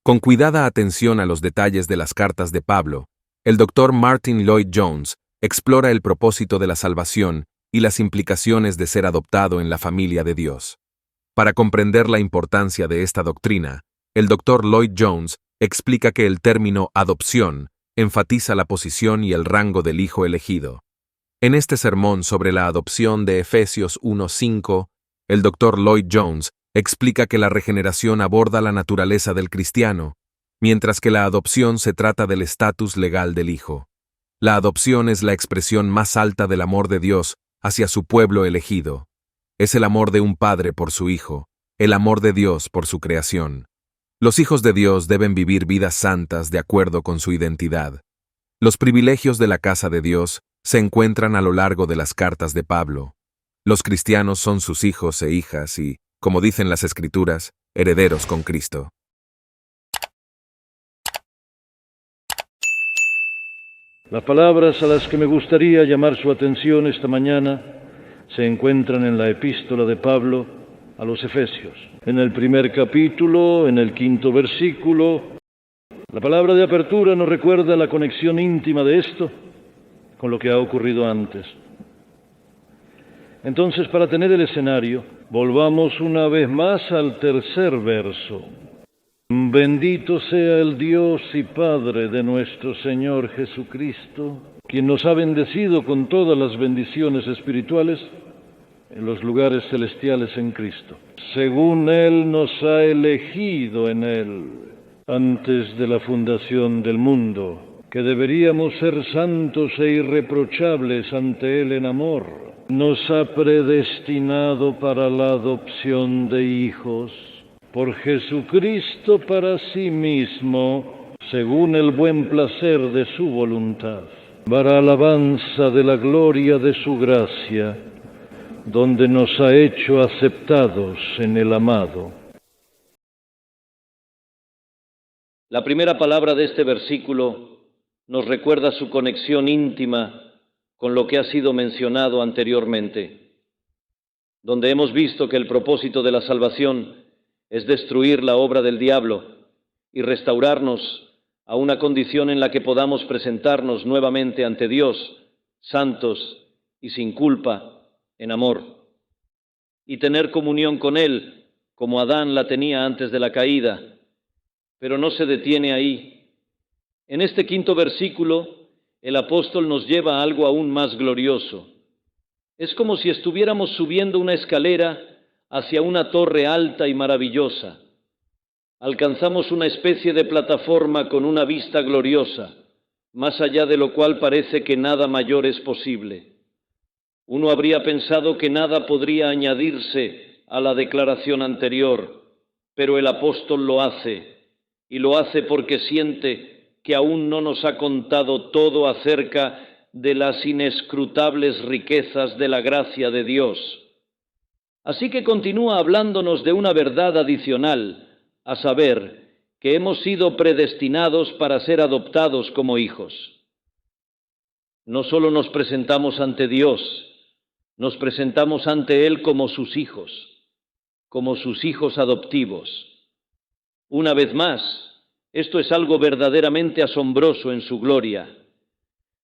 Con cuidada atención a los detalles de las cartas de Pablo, el Dr. Martin Lloyd-Jones explora el propósito de la salvación y las implicaciones de ser adoptado en la familia de Dios. Para comprender la importancia de esta doctrina, el Dr. Lloyd-Jones explica que el término adopción enfatiza la posición y el rango del hijo elegido. En este sermón sobre la adopción de Efesios 1:5, el Dr. Lloyd-Jones explica que la regeneración aborda la naturaleza del cristiano, mientras que la adopción se trata del estatus legal del hijo. La adopción es la expresión más alta del amor de Dios hacia su pueblo elegido. Es el amor de un padre por su hijo, el amor de Dios por su creación. Los hijos de Dios deben vivir vidas santas de acuerdo con su identidad. Los privilegios de la casa de Dios se encuentran a lo largo de las cartas de Pablo. Los cristianos son sus hijos e hijas y, como dicen las Escrituras, herederos con Cristo. Las palabras a las que me gustaría llamar su atención esta mañana se encuentran en la epístola de Pablo a los Efesios. En el primer capítulo, en el 5º versículo, la palabra de apertura nos recuerda la conexión íntima de esto con lo que ha ocurrido antes. Entonces, para tener el escenario, volvamos una vez más al tercer verso. Bendito sea el Dios y Padre de nuestro Señor Jesucristo, quien nos ha bendecido con todas las bendiciones espirituales en los lugares celestiales en Cristo. Según Él nos ha elegido en Él antes de la fundación del mundo, que deberíamos ser santos e irreprochables ante Él en amor. Nos ha predestinado para la adopción de hijos por Jesucristo para sí mismo, según el buen placer de su voluntad, para alabanza de la gloria de su gracia, donde nos ha hecho aceptados en el amado. La primera palabra de este versículo nos recuerda su conexión íntima con lo que ha sido mencionado anteriormente, donde hemos visto que el propósito de la salvación es destruir la obra del diablo y restaurarnos a una condición en la que podamos presentarnos nuevamente ante Dios, santos y sin culpa, en amor, y tener comunión con Él, como Adán la tenía antes de la caída. Pero no se detiene ahí. En este 5º versículo, el apóstol nos lleva a algo aún más glorioso. Es como si estuviéramos subiendo una escalera hacia una torre alta y maravillosa. Alcanzamos una especie de plataforma con una vista gloriosa, más allá de lo cual parece que nada mayor es posible. Uno habría pensado que nada podría añadirse a la declaración anterior, pero el apóstol lo hace, y lo hace porque siente que aún no nos ha contado todo acerca de las inescrutables riquezas de la gracia de Dios. Así que continúa hablándonos de una verdad adicional, a saber, que hemos sido predestinados para ser adoptados como hijos. No solo nos presentamos ante Dios, nos presentamos ante Él como sus hijos adoptivos. Una vez más, esto es algo verdaderamente asombroso en su gloria.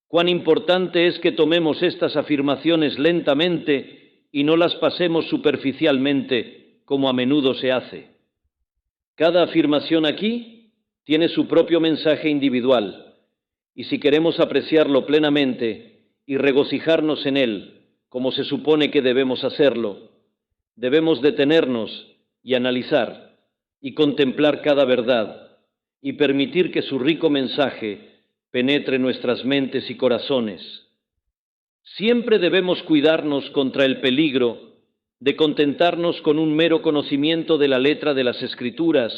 Cuán importante es que tomemos estas afirmaciones lentamente y no las pasemos superficialmente, como a menudo se hace. Cada afirmación aquí tiene su propio mensaje individual, y si queremos apreciarlo plenamente y regocijarnos en él, como se supone que debemos hacerlo, debemos detenernos y analizar y contemplar cada verdad, y permitir que su rico mensaje penetre nuestras mentes y corazones. Siempre debemos cuidarnos contra el peligro de contentarnos con un mero conocimiento de la letra de las Escrituras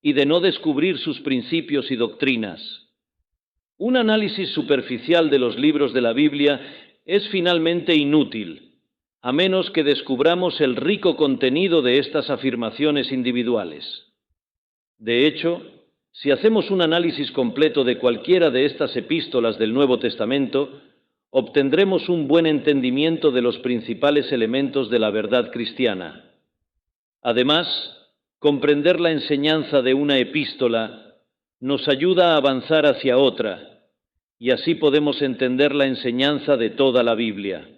y de no descubrir sus principios y doctrinas. Un análisis superficial de los libros de la Biblia es finalmente inútil, a menos que descubramos el rico contenido de estas afirmaciones individuales. De hecho, si hacemos un análisis completo de cualquiera de estas epístolas del Nuevo Testamento, obtendremos un buen entendimiento de los principales elementos de la verdad cristiana. Además, comprender la enseñanza de una epístola nos ayuda a avanzar hacia otra, y así podemos entender la enseñanza de toda la Biblia.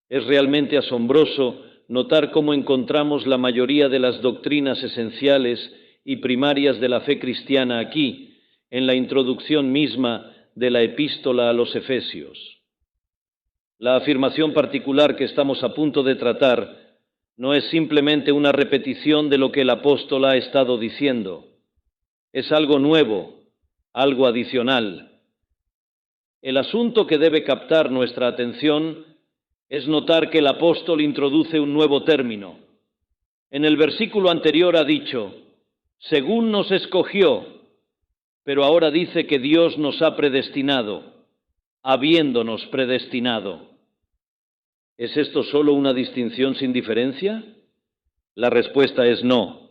Es realmente asombroso notar cómo encontramos la mayoría de las doctrinas esenciales y primarias de la fe cristiana aquí, en la introducción misma de la epístola a los Efesios. La afirmación particular que estamos a punto de tratar no es simplemente una repetición de lo que el apóstol ha estado diciendo. Es algo nuevo, algo adicional. El asunto que debe captar nuestra atención es notar que el apóstol introduce un nuevo término. En el versículo anterior ha dicho, según nos escogió, pero ahora dice que Dios nos ha predestinado, habiéndonos predestinado. ¿Es esto solo una distinción sin diferencia? La respuesta es no.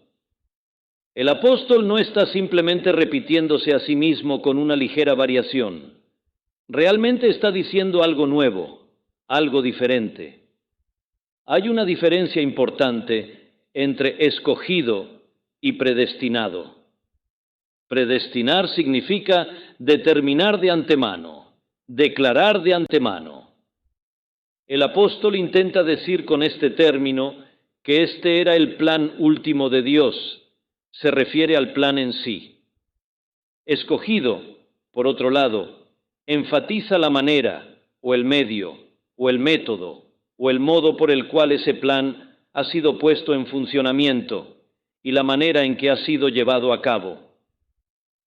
El apóstol no está simplemente repitiéndose a sí mismo con una ligera variación. Realmente está diciendo algo nuevo, algo diferente. Hay una diferencia importante entre escogido y predestinado. Predestinar significa determinar de antemano, declarar de antemano. El apóstol intenta decir con este término que este era el plan último de Dios. Se refiere al plan en sí. Escogido, por otro lado, enfatiza la manera, o el medio, o el método, o el modo por el cual ese plan ha sido puesto en funcionamiento y la manera en que ha sido llevado a cabo.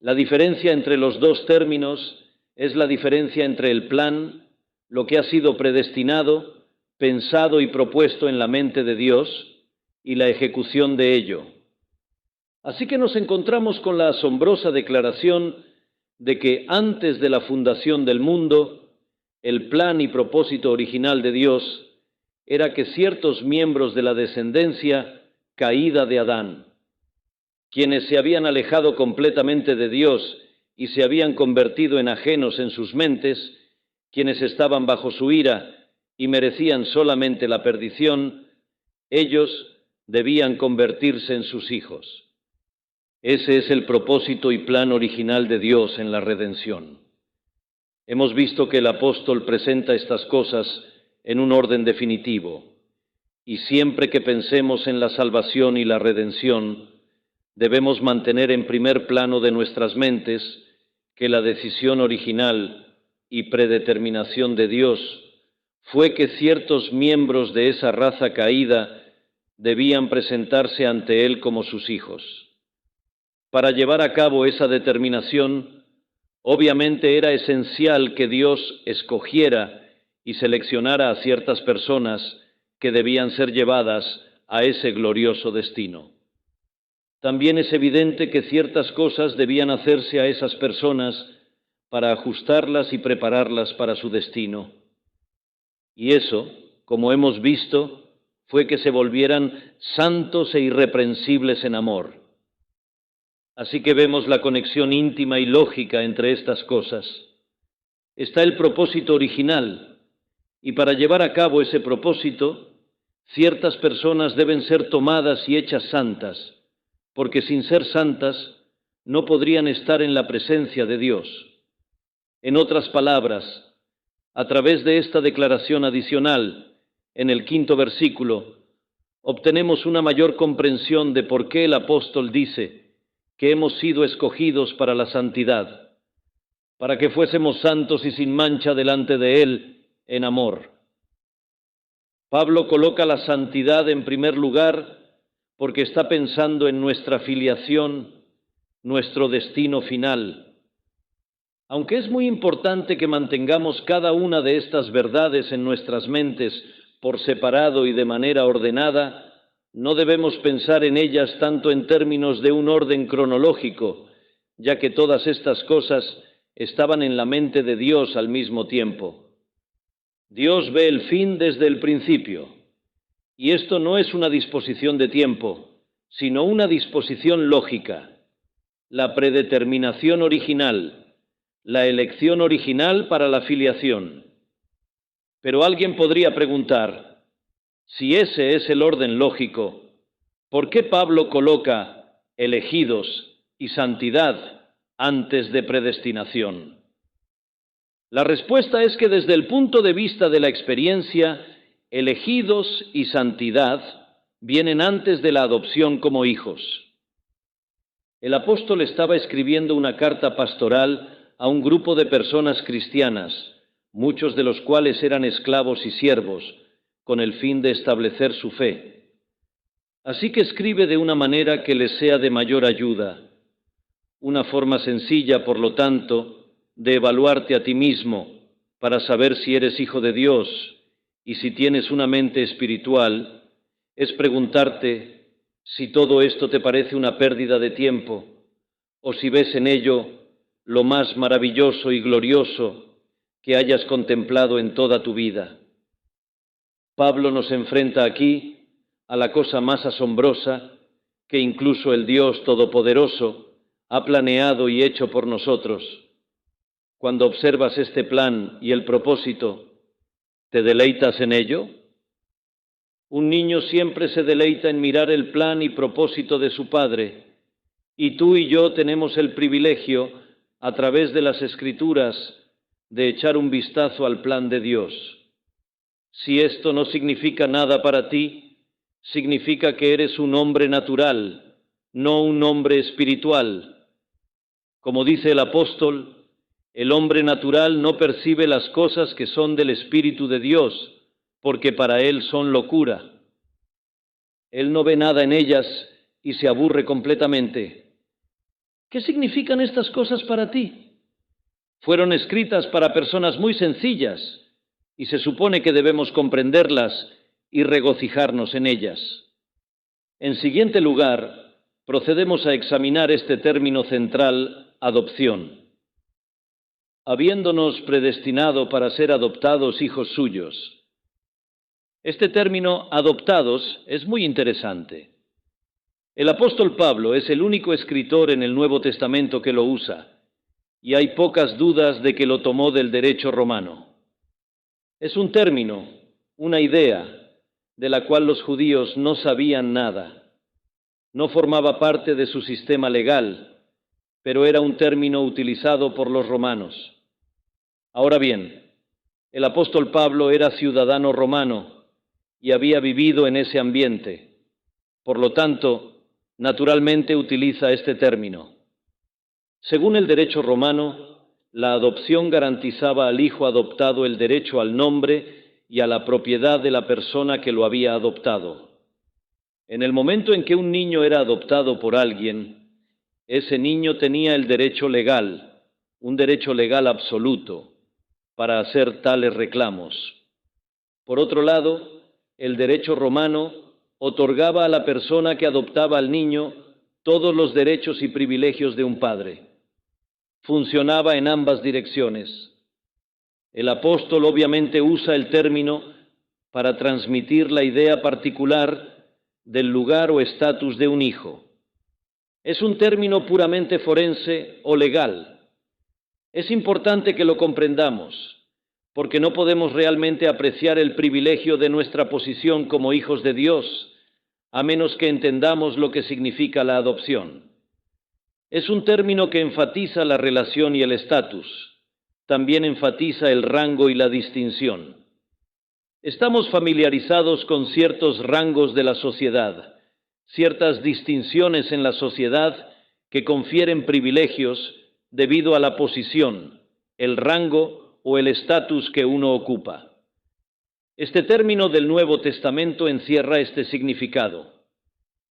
La diferencia entre los dos términos es la diferencia entre el plan, lo que ha sido predestinado, pensado y propuesto en la mente de Dios, y la ejecución de ello. Así que nos encontramos con la asombrosa declaración de que antes de la fundación del mundo, el plan y propósito original de Dios era que ciertos miembros de la descendencia caída de Adán, quienes se habían alejado completamente de Dios y se habían convertido en ajenos en sus mentes, quienes estaban bajo su ira y merecían solamente la perdición, ellos debían convertirse en sus hijos. Ese es el propósito y plan original de Dios en la redención. Hemos visto que el apóstol presenta estas cosas en un orden definitivo, y siempre que pensemos en la salvación y la redención, debemos mantener en primer plano de nuestras mentes que la decisión original y predeterminación de Dios fue que ciertos miembros de esa raza caída debían presentarse ante Él como sus hijos. Para llevar a cabo esa determinación, obviamente era esencial que Dios escogiera y seleccionara a ciertas personas que debían ser llevadas a ese glorioso destino. También es evidente que ciertas cosas debían hacerse a esas personas para ajustarlas y prepararlas para su destino. Y eso, como hemos visto, fue que se volvieran santos e irreprensibles en amor. Así que vemos la conexión íntima y lógica entre estas cosas. Está el propósito original, y para llevar a cabo ese propósito, ciertas personas deben ser tomadas y hechas santas, porque sin ser santas no podrían estar en la presencia de Dios. En otras palabras, a través de esta declaración adicional, en el 5º versículo, obtenemos una mayor comprensión de por qué el apóstol dice que hemos sido escogidos para la santidad, para que fuésemos santos y sin mancha delante de Él en amor. Pablo coloca la santidad en primer lugar porque está pensando en nuestra filiación, nuestro destino final. Aunque es muy importante que mantengamos cada una de estas verdades en nuestras mentes por separado y de manera ordenada, no debemos pensar en ellas tanto en términos de un orden cronológico, ya que todas estas cosas estaban en la mente de Dios al mismo tiempo. Dios ve el fin desde el principio, y esto no es una disposición de tiempo, sino una disposición lógica, la predeterminación original, la elección original para la filiación. Pero alguien podría preguntar, si ese es el orden lógico, ¿Por qué Pablo coloca elegidos y santidad antes de predestinación? La respuesta es que desde el punto de vista de la experiencia, elegidos y santidad vienen antes de la adopción como hijos. El apóstol estaba escribiendo una carta pastoral a un grupo de personas cristianas, muchos de los cuales eran esclavos y siervos, con el fin de establecer su fe. Así que escribe de una manera que les sea de mayor ayuda, una forma sencilla, por lo tanto, de evaluarte a ti mismo para saber si eres hijo de Dios y si tienes una mente espiritual, es preguntarte si todo esto te parece una pérdida de tiempo o si ves en ello lo más maravilloso y glorioso que hayas contemplado en toda tu vida. Pablo nos enfrenta aquí a la cosa más asombrosa que incluso el Dios Todopoderoso ha planeado y hecho por nosotros. Cuando observas este plan y el propósito, ¿te deleitas en ello? Un niño siempre se deleita en mirar el plan y propósito de su padre, y tú y yo tenemos el privilegio, a través de las Escrituras, de echar un vistazo al plan de Dios. Si esto no significa nada para ti, significa que eres un hombre natural, no un hombre espiritual. Como dice el apóstol, el hombre natural no percibe las cosas que son del Espíritu de Dios, porque para él son locura. Él no ve nada en ellas y se aburre completamente. ¿Qué significan estas cosas para ti? Fueron escritas para personas muy sencillas y se supone que debemos comprenderlas y regocijarnos en ellas. En siguiente lugar, procedemos a examinar este término central, adopción. Habiéndonos predestinado para ser adoptados hijos suyos. Este término, adoptados, es muy interesante. El apóstol Pablo es el único escritor en el Nuevo Testamento que lo usa, y hay pocas dudas de que lo tomó del derecho romano. Es un término, una idea, de la cual los judíos no sabían nada. No formaba parte de su sistema legal, pero era un término utilizado por los romanos. Ahora bien, el apóstol Pablo era ciudadano romano y había vivido en ese ambiente. Por lo tanto, naturalmente utiliza este término. Según el derecho romano, la adopción garantizaba al hijo adoptado el derecho al nombre y a la propiedad de la persona que lo había adoptado. En el momento en que un niño era adoptado por alguien, ese niño tenía el derecho legal, un derecho legal absoluto, para hacer tales reclamos. Por otro lado, el derecho romano otorgaba a la persona que adoptaba al niño todos los derechos y privilegios de un padre. Funcionaba en ambas direcciones. El apóstol obviamente usa el término para transmitir la idea particular del lugar o estatus de un hijo. Es un término puramente forense o legal. Es importante que lo comprendamos, porque no podemos realmente apreciar el privilegio de nuestra posición como hijos de Dios, a menos que entendamos lo que significa la adopción. Es un término que enfatiza la relación y el estatus. También enfatiza el rango y la distinción. Estamos familiarizados con ciertos rangos de la sociedad, ciertas distinciones en la sociedad que confieren privilegios debido a la posición, el rango o el estatus que uno ocupa. Este término del Nuevo Testamento encierra este significado.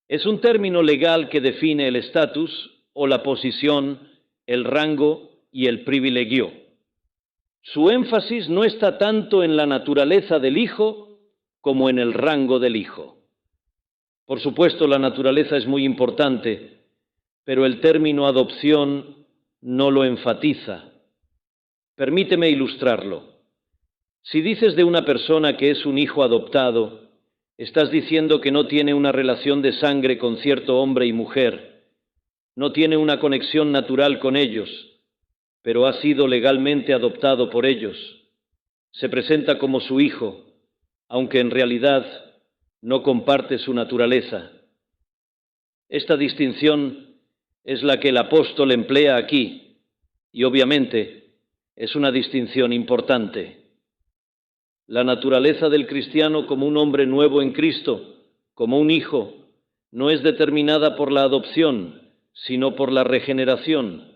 Es un término legal que define el estatus o la posición, el rango y el privilegio. Su énfasis no está tanto en la naturaleza del hijo como en el rango del hijo. Por supuesto, la naturaleza es muy importante, pero el término adopción no lo enfatiza. Permíteme ilustrarlo. Si dices de una persona que es un hijo adoptado, estás diciendo que no tiene una relación de sangre con cierto hombre y mujer, no tiene una conexión natural con ellos, pero ha sido legalmente adoptado por ellos. Se presenta como su hijo, aunque en realidad no comparte su naturaleza. Esta distinción es la que el apóstol emplea aquí, y obviamente es una distinción importante. La naturaleza del cristiano como un hombre nuevo en Cristo, como un hijo, no es determinada por la adopción, sino por la regeneración.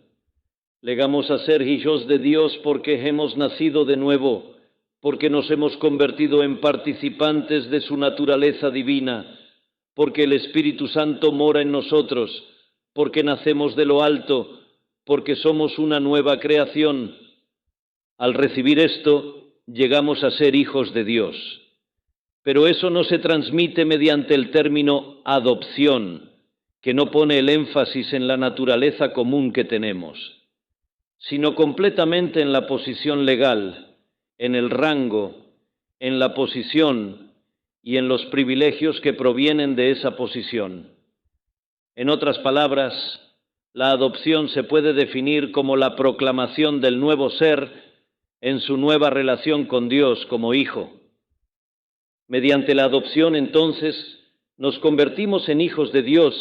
Llegamos a ser hijos de Dios porque hemos nacido de nuevo, porque nos hemos convertido en participantes de su naturaleza divina, porque el Espíritu Santo mora en nosotros, porque nacemos de lo alto, porque somos una nueva creación. Al recibir esto, llegamos a ser hijos de Dios. Pero eso no se transmite mediante el término adopción, que no pone el énfasis en la naturaleza común que tenemos, sino completamente en la posición legal, en el rango, en la posición y en los privilegios que provienen de esa posición. En otras palabras, la adopción se puede definir como la proclamación del nuevo ser en su nueva relación con Dios como hijo. Mediante la adopción, entonces, nos convertimos en hijos de Dios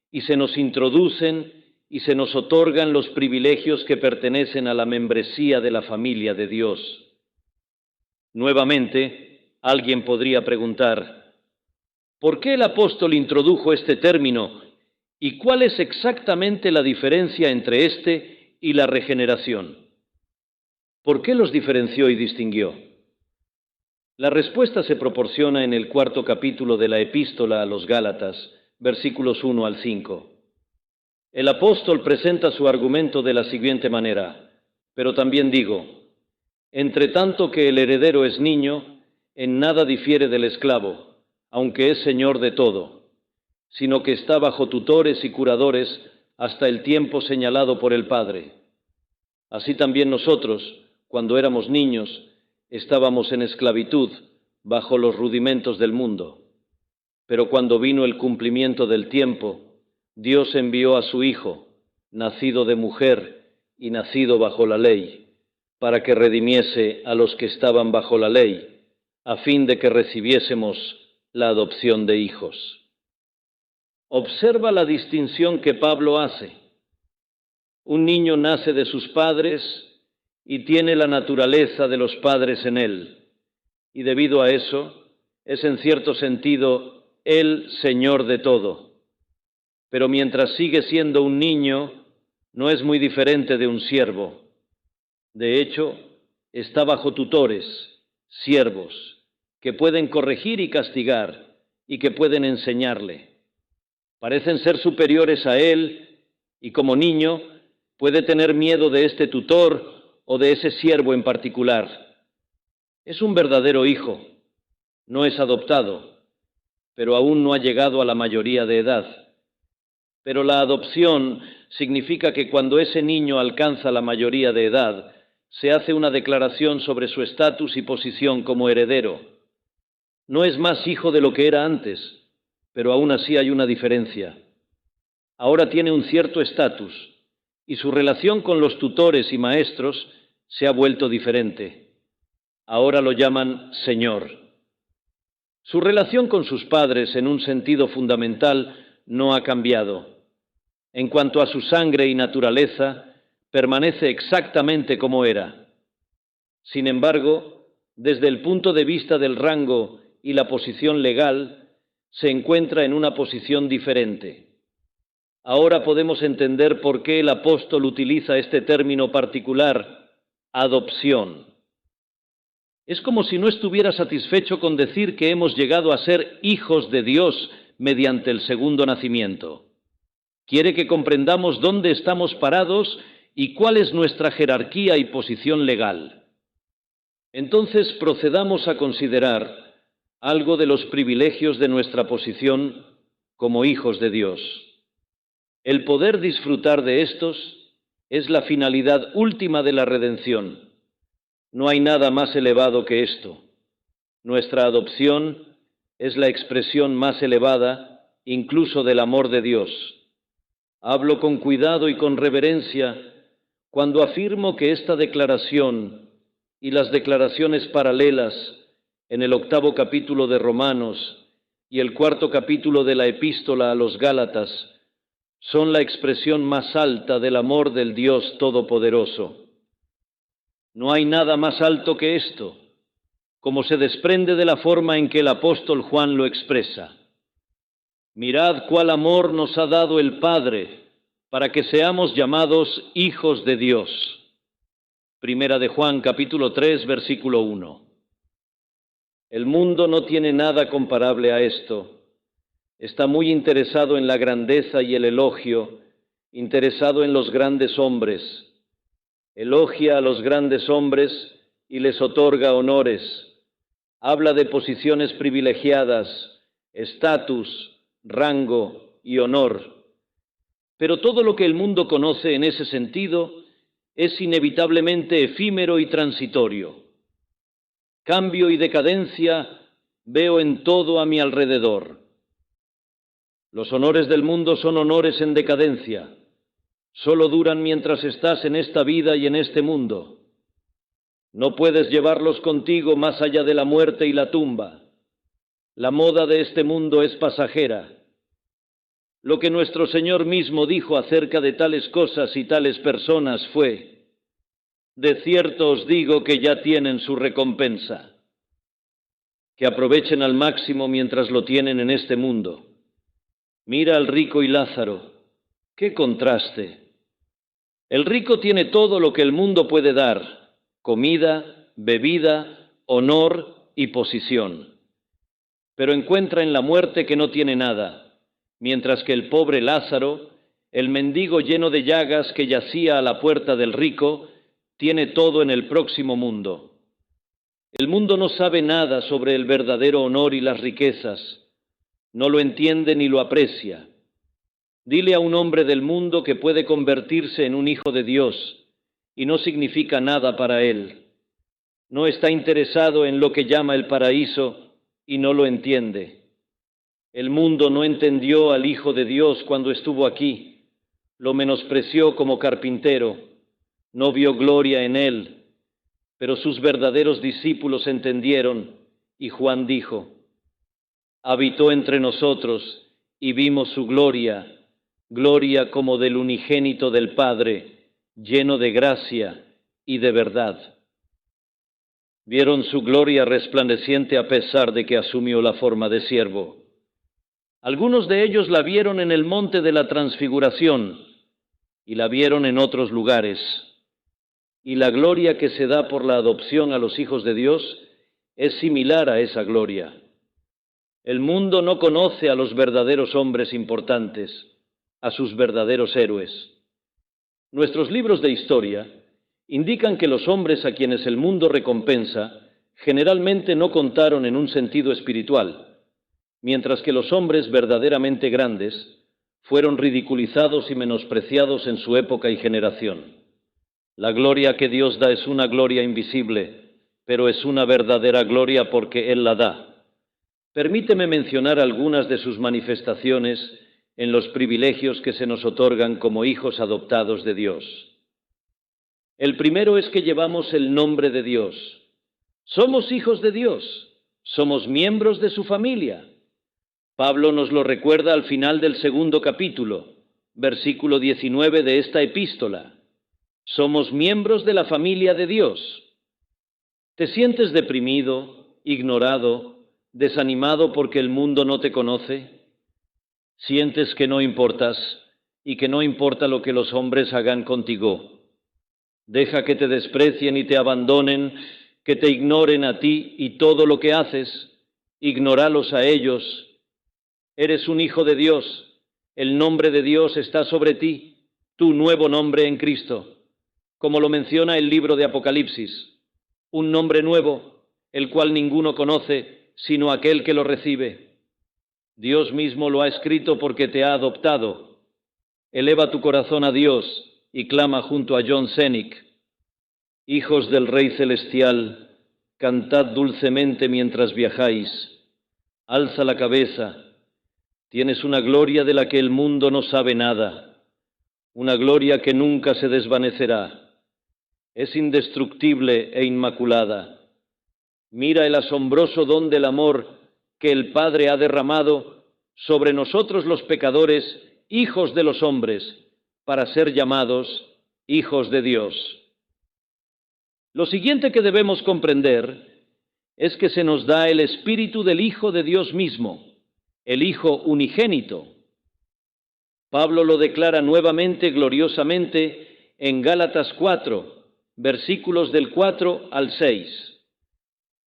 y se nos introducen y se nos otorgan los privilegios que pertenecen a la membresía de la familia de Dios. Nuevamente, alguien podría preguntar, ¿por qué el apóstol introdujo este término y cuál es exactamente la diferencia entre este y la regeneración? ¿Por qué los diferenció y distinguió? La respuesta se proporciona en el 4º capítulo de la Epístola a los Gálatas, versículos 1 al 5. El apóstol presenta su argumento de la siguiente manera: pero también digo, entre tanto que el heredero es niño, en nada difiere del esclavo, aunque es señor de todo, sino que está bajo tutores y curadores hasta el tiempo señalado por el Padre. Así también nosotros, cuando éramos niños, estábamos en esclavitud, bajo los rudimentos del mundo. Pero cuando vino el cumplimiento del tiempo, Dios envió a su Hijo, nacido de mujer y nacido bajo la ley, para que redimiese a los que estaban bajo la ley, a fin de que recibiésemos la adopción de hijos. Observa la distinción que Pablo hace. Un niño nace de sus padres y tiene la naturaleza de los padres en él, y debido a eso, es en cierto sentido el Señor de todo. Pero mientras sigue siendo un niño, no es muy diferente de un siervo. De hecho, está bajo tutores, siervos, que pueden corregir y castigar, y que pueden enseñarle. Parecen ser superiores a él, y como niño, puede tener miedo de este tutor o de ese siervo en particular. Es un verdadero hijo, no es adoptado, pero aún no ha llegado a la mayoría de edad. Pero la adopción significa que cuando ese niño alcanza la mayoría de edad, se hace una declaración sobre su estatus y posición como heredero. No es más hijo de lo que era antes, pero aún así hay una diferencia. Ahora tiene un cierto estatus, y su relación con los tutores y maestros se ha vuelto diferente. Ahora lo llaman Señor. Su relación con sus padres, en un sentido fundamental, no ha cambiado. En cuanto a su sangre y naturaleza, permanece exactamente como era. Sin embargo, desde el punto de vista del rango y la posición legal, se encuentra en una posición diferente. Ahora podemos entender por qué el apóstol utiliza este término particular, adopción. Es como si no estuviera satisfecho con decir que hemos llegado a ser hijos de Dios mediante el segundo nacimiento. Quiere que comprendamos dónde estamos parados y cuál es nuestra jerarquía y posición legal. Entonces procedamos a considerar algo de los privilegios de nuestra posición como hijos de Dios. El poder disfrutar de estos es la finalidad última de la redención. No hay nada más elevado que esto. Nuestra adopción es la expresión más elevada, incluso del amor de Dios. Hablo con cuidado y con reverencia cuando afirmo que esta declaración y las declaraciones paralelas en el 8º capítulo de Romanos y el 4º capítulo de la epístola a los Gálatas son la expresión más alta del amor del Dios Todopoderoso. No hay nada más alto que esto, como se desprende de la forma en que el apóstol Juan lo expresa. Mirad cuál amor nos ha dado el Padre para que seamos llamados hijos de Dios. Primera de Juan, capítulo 3, versículo 1. El mundo no tiene nada comparable a esto. Está muy interesado en la grandeza y el elogio, interesado en los grandes hombres. Elogia a los grandes hombres y les otorga honores. Habla de posiciones privilegiadas, estatus, rango y honor. Pero todo lo que el mundo conoce en ese sentido es inevitablemente efímero y transitorio. Cambio y decadencia veo en todo a mi alrededor. Los honores del mundo son honores en decadencia. Solo duran mientras estás en esta vida y en este mundo. No puedes llevarlos contigo más allá de la muerte y la tumba. La moda de este mundo es pasajera. Lo que nuestro Señor mismo dijo acerca de tales cosas y tales personas fue: de cierto os digo que ya tienen su recompensa. Que aprovechen al máximo mientras lo tienen en este mundo. Mira al rico y Lázaro. ¡Qué contraste! El rico tiene todo lo que el mundo puede dar: comida, bebida, honor y posición. Pero encuentra en la muerte que no tiene nada, mientras que el pobre Lázaro, el mendigo lleno de llagas que yacía a la puerta del rico, tiene todo en el próximo mundo. El mundo no sabe nada sobre el verdadero honor y las riquezas, no lo entiende ni lo aprecia. Dile a un hombre del mundo que puede convertirse en un hijo de Dios y no significa nada para él. No está interesado en lo que llama el paraíso y no lo entiende. El mundo no entendió al Hijo de Dios cuando estuvo aquí, lo menospreció como carpintero, no vio gloria en él, pero sus verdaderos discípulos entendieron, y Juan dijo: habitó entre nosotros y vimos su gloria, gloria como del unigénito del Padre, lleno de gracia y de verdad. Vieron su gloria resplandeciente a pesar de que asumió la forma de siervo. Algunos de ellos la vieron en el monte de la Transfiguración y la vieron en otros lugares. Y la gloria que se da por la adopción a los hijos de Dios es similar a esa gloria. El mundo no conoce a los verdaderos hombres importantes, a sus verdaderos héroes. Nuestros libros de historia indican que los hombres a quienes el mundo recompensa generalmente no contaron en un sentido espiritual, mientras que los hombres verdaderamente grandes fueron ridiculizados y menospreciados en su época y generación. La gloria que Dios da es una gloria invisible, pero es una verdadera gloria porque Él la da. Permíteme mencionar algunas de sus manifestaciones en los privilegios que se nos otorgan como hijos adoptados de Dios. El primero es que llevamos el nombre de Dios. Somos hijos de Dios, somos miembros de su familia. Pablo nos lo recuerda al final del 2º capítulo, versículo 19 de esta epístola. Somos miembros de la familia de Dios. ¿Te sientes deprimido, ignorado, desanimado porque el mundo no te conoce? ¿Sientes que no importas y que no importa lo que los hombres hagan contigo? Deja que te desprecien y te abandonen, que te ignoren a ti y todo lo que haces. Ignóralos a ellos. Eres un hijo de Dios. El nombre de Dios está sobre ti, tu nuevo nombre en Cristo. Como lo menciona el libro de Apocalipsis, un nombre nuevo, el cual ninguno conoce, sino aquel que lo recibe. Dios mismo lo ha escrito porque te ha adoptado. Eleva tu corazón a Dios y clama junto a John Cennick: hijos del Rey Celestial, cantad dulcemente mientras viajáis. Alza la cabeza. Tienes una gloria de la que el mundo no sabe nada, una gloria que nunca se desvanecerá. Es indestructible e inmaculada. Mira el asombroso don del amor que el Padre ha derramado sobre nosotros los pecadores, hijos de los hombres, para ser llamados hijos de Dios. Lo siguiente que debemos comprender es que se nos da el Espíritu del Hijo de Dios mismo, el Hijo unigénito. Pablo lo declara nuevamente gloriosamente en Gálatas 4, versículos del 4 al 6.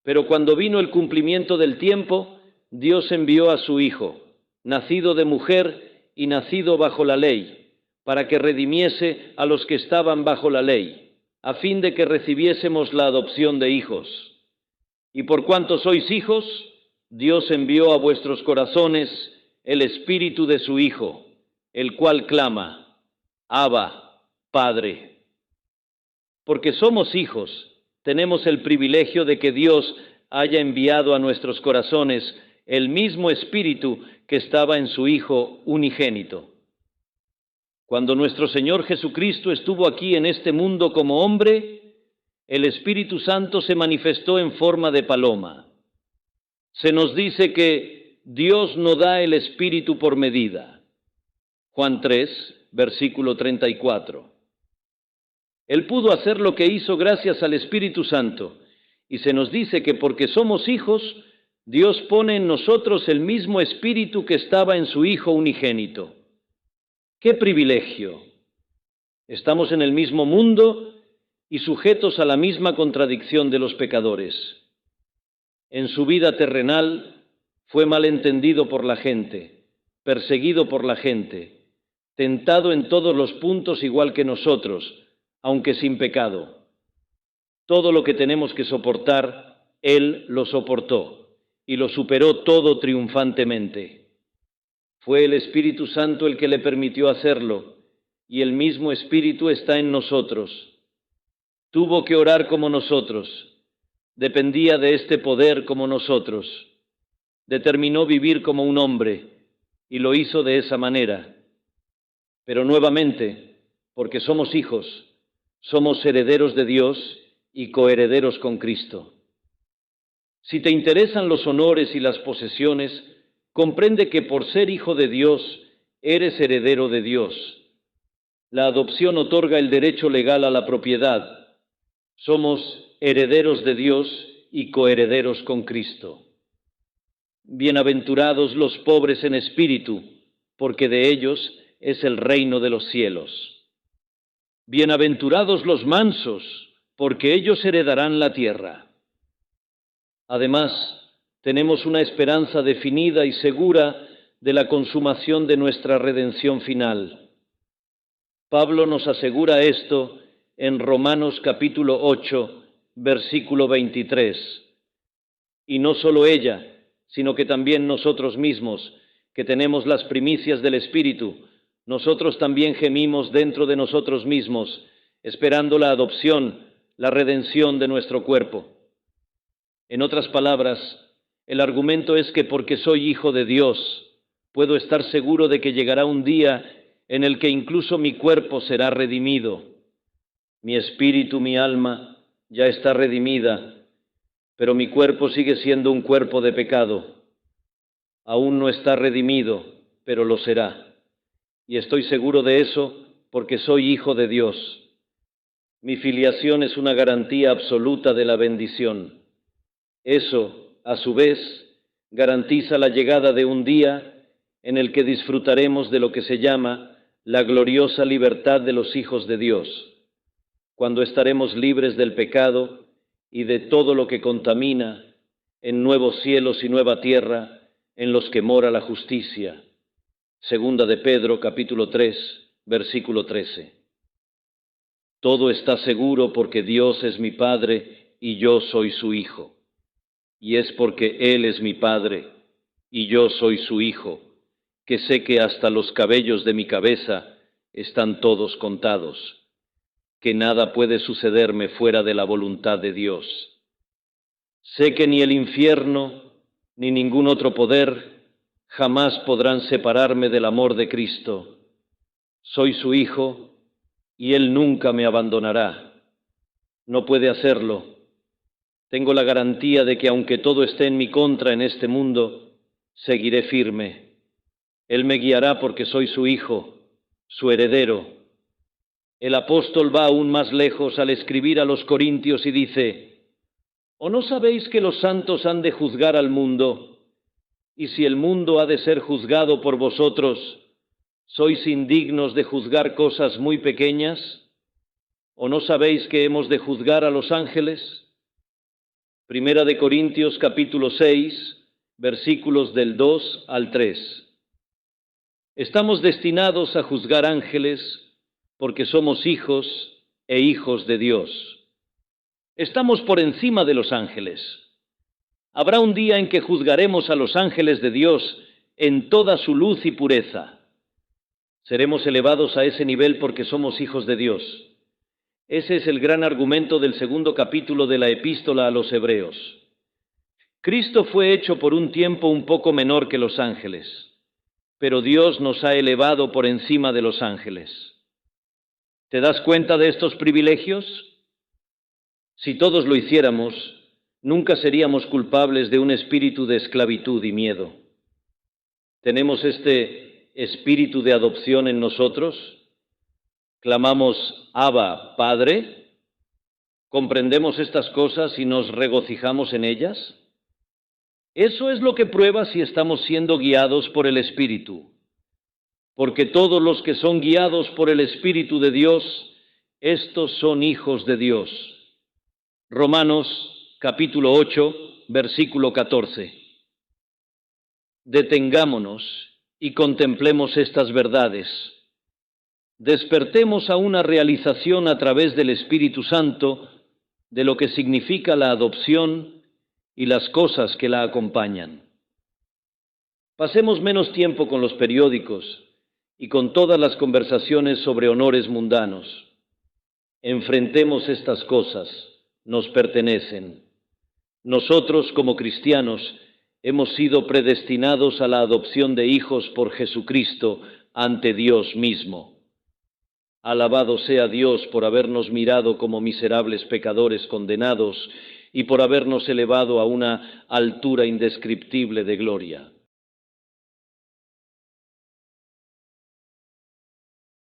Pero cuando vino el cumplimiento del tiempo, Dios envió a su Hijo, nacido de mujer y nacido bajo la ley, para que redimiese a los que estaban bajo la ley, a fin de que recibiésemos la adopción de hijos. Y por cuanto sois hijos, Dios envió a vuestros corazones el Espíritu de su Hijo, el cual clama, Abba, Padre. Porque somos hijos, tenemos el privilegio de que Dios haya enviado a nuestros corazones el mismo Espíritu que estaba en su Hijo unigénito. Cuando nuestro Señor Jesucristo estuvo aquí en este mundo como hombre, el Espíritu Santo se manifestó en forma de paloma. Se nos dice que Dios no da el Espíritu por medida. Juan 3, versículo 34. Él pudo hacer lo que hizo gracias al Espíritu Santo, y se nos dice que porque somos hijos, Dios pone en nosotros el mismo Espíritu que estaba en su Hijo unigénito. ¡Qué privilegio! Estamos en el mismo mundo y sujetos a la misma contradicción de los pecadores. En su vida terrenal fue malentendido por la gente, perseguido por la gente, tentado en todos los puntos igual que nosotros, aunque sin pecado. Todo lo que tenemos que soportar, Él lo soportó y lo superó todo triunfantemente. Fue el Espíritu Santo el que le permitió hacerlo, y el mismo Espíritu está en nosotros. Tuvo que orar como nosotros, dependía de este poder como nosotros, determinó vivir como un hombre, y lo hizo de esa manera. Pero nuevamente, porque somos hijos, somos herederos de Dios y coherederos con Cristo. Si te interesan los honores y las posesiones, comprende que por ser hijo de Dios, eres heredero de Dios. La adopción otorga el derecho legal a la propiedad. Somos herederos de Dios y coherederos con Cristo. Bienaventurados los pobres en espíritu, porque de ellos es el reino de los cielos. Bienaventurados los mansos, porque ellos heredarán la tierra. Además, tenemos una esperanza definida y segura de la consumación de nuestra redención final. Pablo nos asegura esto en Romanos capítulo 8, versículo 23. Y no solo ella, sino que también nosotros mismos, que tenemos las primicias del Espíritu, nosotros también gemimos dentro de nosotros mismos, esperando la adopción, la redención de nuestro cuerpo. En otras palabras, el argumento es que porque soy hijo de Dios, puedo estar seguro de que llegará un día en el que incluso mi cuerpo será redimido. Mi espíritu, mi alma, ya está redimida, pero mi cuerpo sigue siendo un cuerpo de pecado. Aún no está redimido, pero lo será. Y estoy seguro de eso porque soy hijo de Dios. Mi filiación es una garantía absoluta de la bendición. Eso, a su vez, garantiza la llegada de un día en el que disfrutaremos de lo que se llama la gloriosa libertad de los hijos de Dios, cuando estaremos libres del pecado y de todo lo que contamina, en nuevos cielos y nueva tierra en los que mora la justicia. Segunda de Pedro, capítulo 3, versículo 13. Todo está seguro porque Dios es mi Padre y yo soy su Hijo. Y es porque Él es mi Padre y yo soy su Hijo, que sé que hasta los cabellos de mi cabeza están todos contados, que nada puede sucederme fuera de la voluntad de Dios. Sé que ni el infierno ni ningún otro poder jamás podrán separarme del amor de Cristo. Soy su Hijo y Él nunca me abandonará. No puede hacerlo. tengo la garantía de que aunque todo esté en mi contra en este mundo, seguiré firme. Él me guiará porque soy su hijo, su heredero. El apóstol va aún más lejos al escribir a los Corintios y dice: ¿O no sabéis que los santos han de juzgar al mundo? Y si el mundo ha de ser juzgado por vosotros, ¿sois indignos de juzgar cosas muy pequeñas? ¿O no sabéis que hemos de juzgar a los ángeles? Primera de Corintios capítulo 6, versículos del 2 al 3. Estamos destinados a juzgar ángeles porque somos hijos e hijos de Dios. Estamos por encima de los ángeles. Habrá un día en que juzgaremos a los ángeles de Dios en toda su luz y pureza. Seremos elevados a ese nivel porque somos hijos de Dios. Ese es el gran argumento del segundo capítulo de la epístola a los Hebreos. Cristo fue hecho por un tiempo un poco menor que los ángeles, pero Dios nos ha elevado por encima de los ángeles. ¿Te das cuenta de estos privilegios? Si todos lo hiciéramos, nunca seríamos culpables de un espíritu de esclavitud y miedo. ¿Tenemos este espíritu de adopción en nosotros? ¿Clamamos, Abba, Padre? ¿Comprendemos estas cosas y nos regocijamos en ellas? Eso es lo que prueba si estamos siendo guiados por el Espíritu. Porque todos los que son guiados por el Espíritu de Dios, estos son hijos de Dios. Romanos capítulo 8, versículo 14. Detengámonos y contemplemos estas verdades. Despertemos a una realización a través del Espíritu Santo de lo que significa la adopción y las cosas que la acompañan. Pasemos menos tiempo con los periódicos y con todas las conversaciones sobre honores mundanos. Enfrentemos estas cosas, nos pertenecen. Nosotros, como cristianos, hemos sido predestinados a la adopción de hijos por Jesucristo ante Dios mismo. Alabado sea Dios por habernos mirado como miserables pecadores condenados y por habernos elevado a una altura indescriptible de gloria.